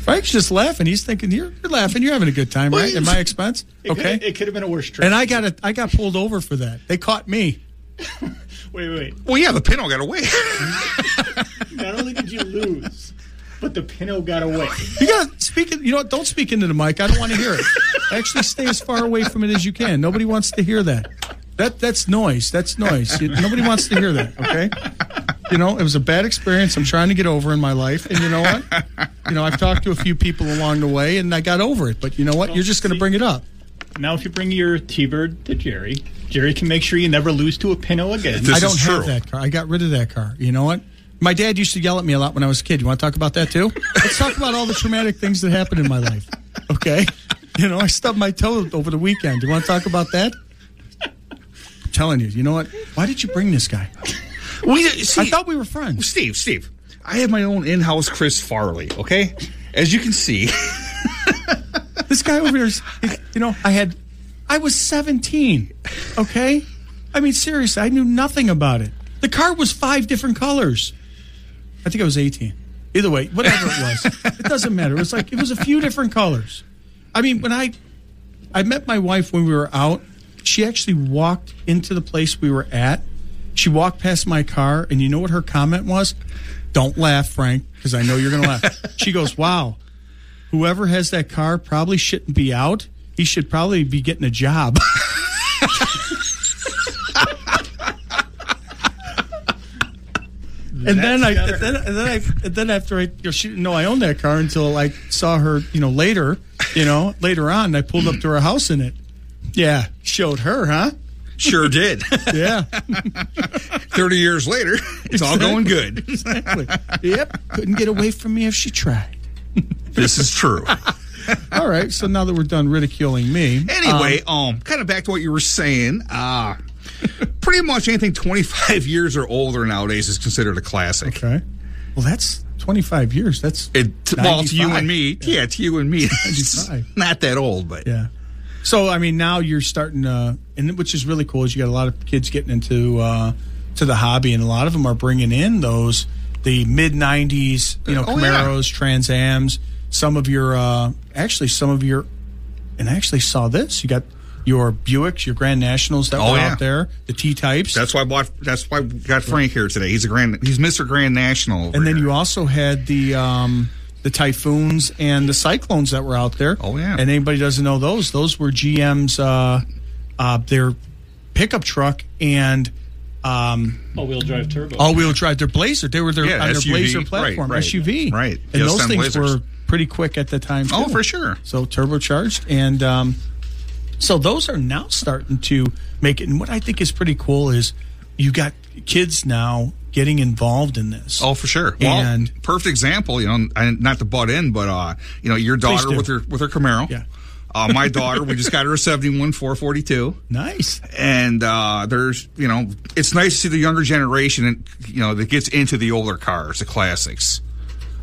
[SPEAKER 1] Frank's just laughing. He's thinking you're laughing. You're having a good time, right? At my expense. Okay.
[SPEAKER 3] It could have been a worse trip.
[SPEAKER 1] And I got pulled over for that. They caught me.
[SPEAKER 3] Wait.
[SPEAKER 2] Well, yeah, the Pinto got away.
[SPEAKER 3] Not only did you lose, But the Pinto got away.
[SPEAKER 1] You got speak. You know what? Don't speak into the mic. I don't want to hear it. Actually, stay as far away from it as you can. Nobody wants to hear that. That's noise. That's noise. Nobody wants to hear that. Okay. You know, it was a bad experience. I'm trying to get over in my life, and you know what? You know, I've talked to a few people along the way, and I got over it. But you know what? You're just going to bring it up.
[SPEAKER 3] Now, if you bring your T-Bird to Jerry can make sure you never lose to a Pinto again.
[SPEAKER 1] I don't have that car. I got rid of that car. You know what? My dad used to yell at me a lot when I was a kid. You want to talk about that too? Let's talk about all the traumatic things that happened in my life. Okay? You know, I stubbed my toe over the weekend. You want to talk about that? I'm telling you. You know what? Why did you bring this guy? I thought we were friends.
[SPEAKER 2] Steve, I have my own in-house Chris Farley, okay? As you can see.
[SPEAKER 1] This guy over here is, you know, I was 17, okay? I mean, seriously, I knew nothing about it. The car was 5 different colors. I think I was 18. Either way, whatever it was, it doesn't matter. It was a few different colors. I mean, when I met my wife when we were out, she actually walked into the place we were at. She walked past my car, and you know what her comment was? Don't laugh, Frank, because I know you're going to laugh. She goes, wow, whoever has that car probably shouldn't be out. He should probably be getting a job. And then after she didn't know I owned that car until I saw her, later on, and I pulled up to her house in it. Yeah, showed her, huh?
[SPEAKER 2] Sure did.
[SPEAKER 1] Yeah.
[SPEAKER 2] 30 years later, it's all going good.
[SPEAKER 1] Exactly. Yep. Couldn't get away from me if she tried.
[SPEAKER 2] This is true.
[SPEAKER 1] All right. So now that we're done ridiculing me.
[SPEAKER 2] Anyway, kind of back to what you were saying. Pretty much anything 25 years or older nowadays is considered a classic.
[SPEAKER 1] Okay. Well, that's 25 years. That's
[SPEAKER 2] to you and me. Yeah, to you and me.
[SPEAKER 1] 95.
[SPEAKER 2] Not that old, but
[SPEAKER 1] yeah. So I mean, now you're starting to, and which is really cool, is you got a lot of kids getting into to the hobby, and a lot of them are bringing in the mid 90s, Camaros, Trans Ams. Some of your, and I actually saw this. You got your Buicks, your Grand Nationals that were out there, the T-types.
[SPEAKER 2] That's why we got Frank here today. He's Mr. Grand National over
[SPEAKER 1] and then
[SPEAKER 2] here.
[SPEAKER 1] you also had the Typhoons and the Cyclones that were out there.
[SPEAKER 2] Oh, yeah.
[SPEAKER 1] And anybody doesn't know those were GM's their pickup truck and
[SPEAKER 3] all-wheel drive turbo.
[SPEAKER 1] All-wheel drive, their Blazer. They were on their
[SPEAKER 2] SUV,
[SPEAKER 1] Blazer platform,
[SPEAKER 2] right,
[SPEAKER 1] SUV.
[SPEAKER 2] Right.
[SPEAKER 1] And those things
[SPEAKER 2] Blazers.
[SPEAKER 1] were pretty quick at the time, too.
[SPEAKER 2] Oh, for sure.
[SPEAKER 1] So turbocharged. And so those are now starting to make it. And what I think is pretty cool is you got kids now getting involved in this.
[SPEAKER 2] Oh, for sure.
[SPEAKER 1] And
[SPEAKER 2] well, perfect example, not to butt in, but your daughter with her Camaro.
[SPEAKER 1] Yeah.
[SPEAKER 2] My daughter, we just got her a 71 442.
[SPEAKER 1] Nice.
[SPEAKER 2] And there's, it's nice to see the younger generation, that gets into the older cars, the classics.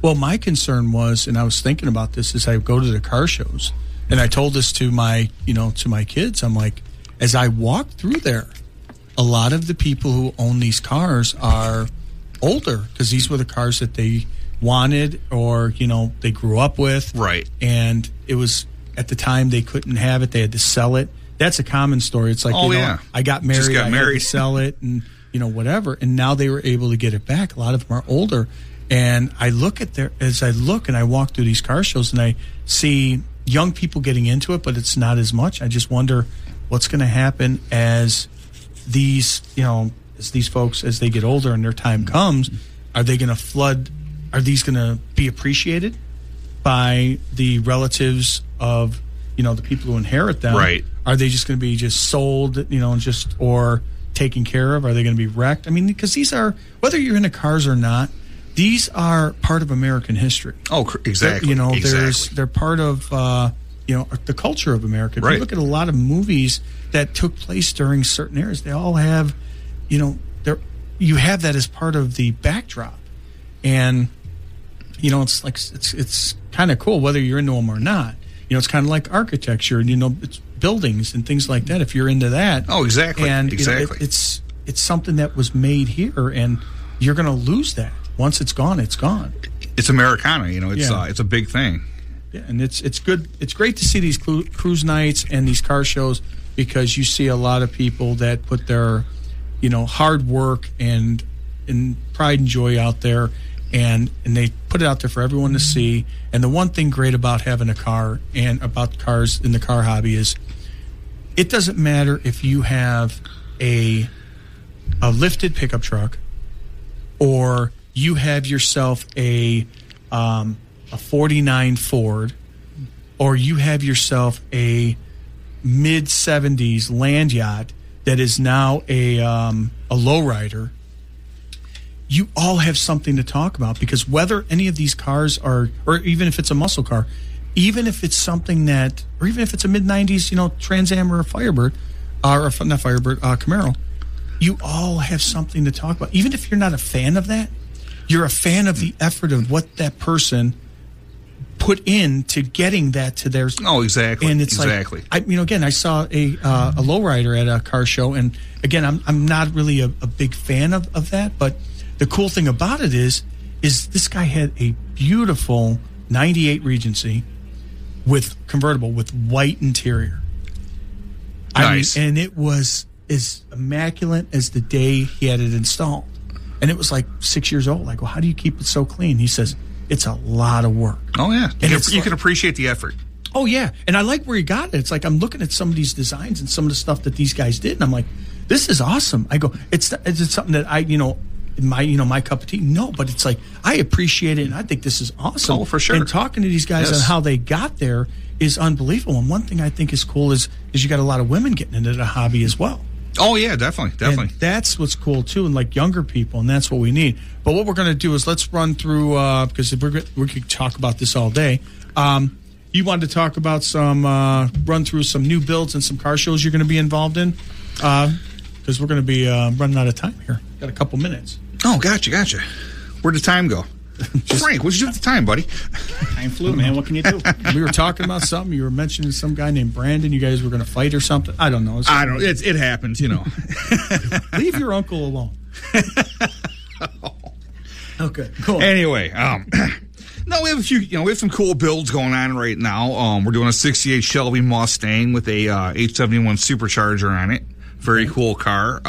[SPEAKER 1] Well, my concern was, and I was thinking about this as I go to the car shows, and I told this to my kids. I'm like, as I walk through there, a lot of the people who own these cars are older because these were the cars that they wanted or, they grew up with.
[SPEAKER 2] Right.
[SPEAKER 1] And it was, at the time, they couldn't have it. They had to sell it. That's a common story. It's like, I got married, I had to sell it and, whatever. And now they were able to get it back. A lot of them are older. And I look at as I look and I walk through these car shows and I see young people getting into it, but it's not as much. I just wonder what's going to happen as these folks, as they get older and their time comes, are they going to flood? Are these going to be appreciated by the relatives of, the people who inherit them?
[SPEAKER 2] Right.
[SPEAKER 1] Are they just going to be sold, or taken care of? Are they going to be wrecked? I mean, because these are, whether you're into cars or not, these are part of American history.
[SPEAKER 2] Oh, exactly.
[SPEAKER 1] They're part of, the culture of America. If you look at a lot of movies that took place during certain eras, they all have, you have that as part of the backdrop. And, it's like, it's kind of cool whether you're into them or not. It's kind of like architecture and, it's buildings and things like that. If you're into that.
[SPEAKER 2] Oh, exactly.
[SPEAKER 1] And
[SPEAKER 2] exactly.
[SPEAKER 1] It's something that was made here and you're going to lose that. Once it's gone, it's gone.
[SPEAKER 2] It's Americana, it's a big thing.
[SPEAKER 1] Yeah, and it's good. It's great to see these cruise nights and these car shows because you see a lot of people that put their, hard work and pride and joy out there, and they put it out there for everyone to see. And the one thing great about having a car and about cars in the car hobby is it doesn't matter if you have a lifted pickup truck or you have yourself a 49 Ford, or you have yourself a mid-70s land yacht that is now a lowrider. You all have something to talk about, because whether any of these cars are, or even if it's a muscle car, even if it's something that, or even if it's a mid-90s, Trans Am or a Firebird, or not Firebird, Camaro, you all have something to talk about. Even if you're not a fan of that, you're a fan of the effort of what that person put into getting that to theirs.
[SPEAKER 2] Oh, exactly.
[SPEAKER 1] And it's
[SPEAKER 2] exactly.
[SPEAKER 1] like, again, I saw a lowrider at a car show, and again, I'm not really a big fan of that, but the cool thing about it is this guy had a beautiful 98 Regency with convertible with white interior.
[SPEAKER 2] Nice.
[SPEAKER 1] And it was as immaculate as the day he had it installed. And it was like 6 years old. Like, well, how do you keep it so clean? He says, it's a lot of work.
[SPEAKER 2] Oh, yeah.
[SPEAKER 1] And
[SPEAKER 2] You can appreciate the effort.
[SPEAKER 1] Oh, yeah. And I like where he got it. It's like I'm looking at some of these designs and some of the stuff that these guys did, and I'm like, this is awesome. I go, is it something that I, my cup of tea? No, but it's like, I appreciate it, and I think this is awesome.
[SPEAKER 2] Oh, for sure.
[SPEAKER 1] And talking to these guys on how they got there is unbelievable. And one thing I think is cool is you got a lot of women getting into the hobby as well.
[SPEAKER 2] Oh, yeah, definitely.
[SPEAKER 1] And that's what's cool, too, and like younger people, and that's what we need. But what we're going to do is let's run through, because we could talk about this all day. You wanted to talk about run through some new builds and some car shows you're going to be involved in? Because we're going to be running out of time here. Got a couple minutes.
[SPEAKER 2] Oh, gotcha. Where'd the time go? Frank, what'd you do with the time, buddy?
[SPEAKER 3] Time flew, man. What can you do?
[SPEAKER 1] We were talking about something. You were mentioning some guy named Brandon. You guys were going to fight or something. I don't know.
[SPEAKER 2] It happens,
[SPEAKER 1] Leave your uncle alone. Okay, cool.
[SPEAKER 2] Anyway, no, we have a few. We have some cool builds going on right now. We're doing a '68 Shelby Mustang with a 871 supercharger on it. Very cool car.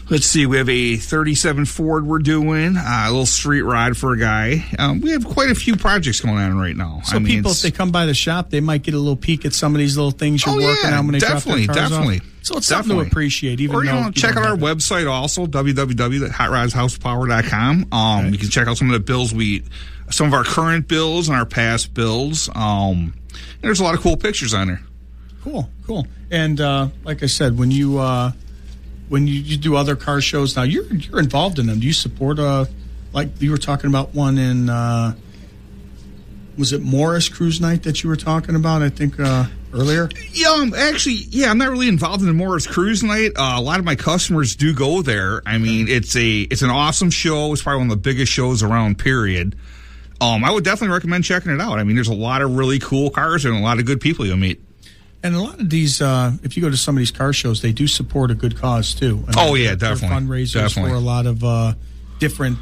[SPEAKER 2] Let's see, we have a 37 Ford we're doing, a little street ride for a guy. We have quite a few projects going on right now.
[SPEAKER 1] So people, if they come by the shop, they might get a little peek at some of these little things you're working on when they drop their cars off. So it's something to appreciate.
[SPEAKER 2] Check out our website also, www.hotrodsHousepower.com. You can check out some of the builds some of our current builds and our past builds. And there's a lot of cool pictures on there.
[SPEAKER 1] Cool. And like I said, when you do other car shows now, you're involved in them. Do you support like you were talking about one in was it Morris Cruise Night that you were talking about, I think earlier?
[SPEAKER 2] Yeah, I'm not really involved in the Morris Cruise Night. A lot of my customers do go there. I mean, it's an awesome show. It's probably one of the biggest shows around, period. I would definitely recommend checking it out. I mean, there's a lot of really cool cars and a lot of good people you'll meet.
[SPEAKER 1] And a lot of these, if you go to some of these car shows, they do support a good cause, too.
[SPEAKER 2] Definitely.
[SPEAKER 1] Fundraisers for a lot of different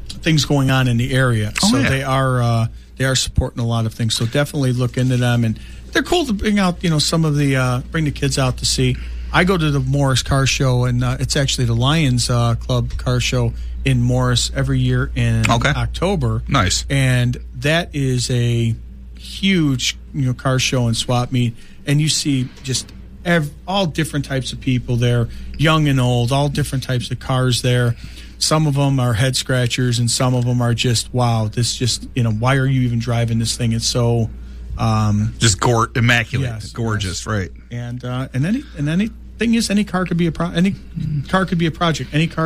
[SPEAKER 1] things going on in the area. They are supporting a lot of things. So definitely look into them. And they're cool to bring out, some of bring the kids out to see. I go to the Morris Car Show, and it's actually the Lions Club Car Show in Morris every year in October.
[SPEAKER 2] Nice.
[SPEAKER 1] And that is a huge car show and swap meet, and you see just all different types of people there, young and old, all different types of cars there. Some of them are head scratchers, and some of them are just, wow, this just, why are you even driving this thing? It's so
[SPEAKER 2] just immaculate, gorgeous, yes. Right?
[SPEAKER 1] And anything is, any car could be a project. Any car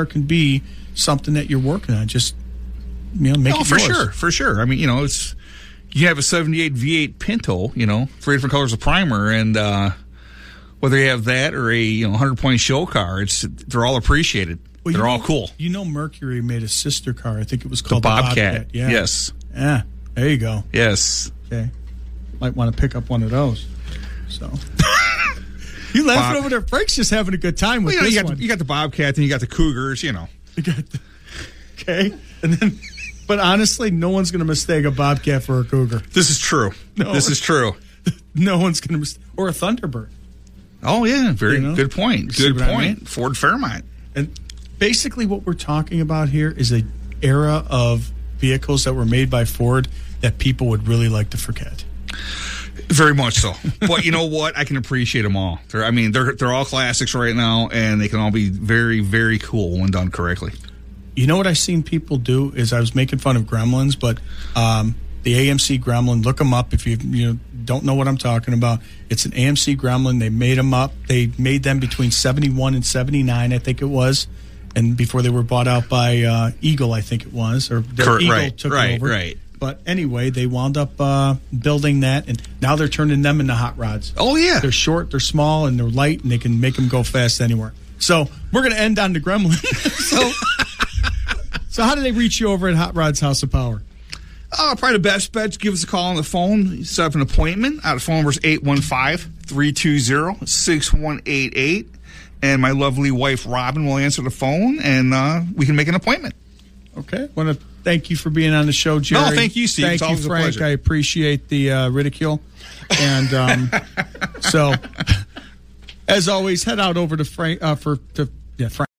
[SPEAKER 1] can be something that you're working on. Just make it yours.
[SPEAKER 2] For sure. I mean, it's. You have a 78 V8 Pinto, 3 different colors of primer, and whether you have that or a 100-point show car, they're all appreciated. Well, they're all cool.
[SPEAKER 1] Mercury made a sister car. I think it was called
[SPEAKER 2] the Bobcat.
[SPEAKER 1] Yeah.
[SPEAKER 2] Yes.
[SPEAKER 1] Yeah. There you go.
[SPEAKER 2] Yes.
[SPEAKER 1] Okay. Might want to pick up one of those. So. You laughing over there? Frank's just having a good time with this one.
[SPEAKER 2] You got the Bobcat and you got the Cougars,
[SPEAKER 1] Okay. And then. But honestly, no one's going to mistake a Bobcat for a Cougar.
[SPEAKER 2] This is true. This is true.
[SPEAKER 1] No one's going to mistake. Or a Thunderbird.
[SPEAKER 2] Oh, yeah. Very good point. Good point. I mean? Ford Fairmont.
[SPEAKER 1] And basically what we're talking about here is a era of vehicles that were made by Ford that people would really like to forget.
[SPEAKER 2] Very much so. But you know what? I can appreciate them all. They're all classics right now, and they can all be very, very cool when done correctly.
[SPEAKER 1] You know what I've seen people do is I was making fun of Gremlins, but the AMC Gremlin, look them up if you don't know what I'm talking about. It's an AMC Gremlin. They made them up. They made them between 71 and 79, I think it was, and before they were bought out by Eagle, I think it was, or Eagle took over.
[SPEAKER 2] Right.
[SPEAKER 1] But anyway, they wound up building that, and now they're turning them into hot rods.
[SPEAKER 2] Oh, yeah.
[SPEAKER 1] They're short, they're small, and they're light, and they can make them go fast anywhere. So we're going to end on the Gremlin. So how do they reach you over at Hot Rods House of Power?
[SPEAKER 2] Probably the best bet, give us a call on the phone, set up an appointment. Our phone number is 815-320-6188. And my lovely wife, Robin, will answer the phone, and we can make an appointment.
[SPEAKER 1] Okay. I want to thank you for being on the show, Jerry.
[SPEAKER 2] No, thank you, Steve.
[SPEAKER 1] Thank
[SPEAKER 2] it's
[SPEAKER 1] you,
[SPEAKER 2] always
[SPEAKER 1] Frank.
[SPEAKER 2] a pleasure.
[SPEAKER 1] I appreciate the ridicule. And so, as always, head out over to Frank. Frank.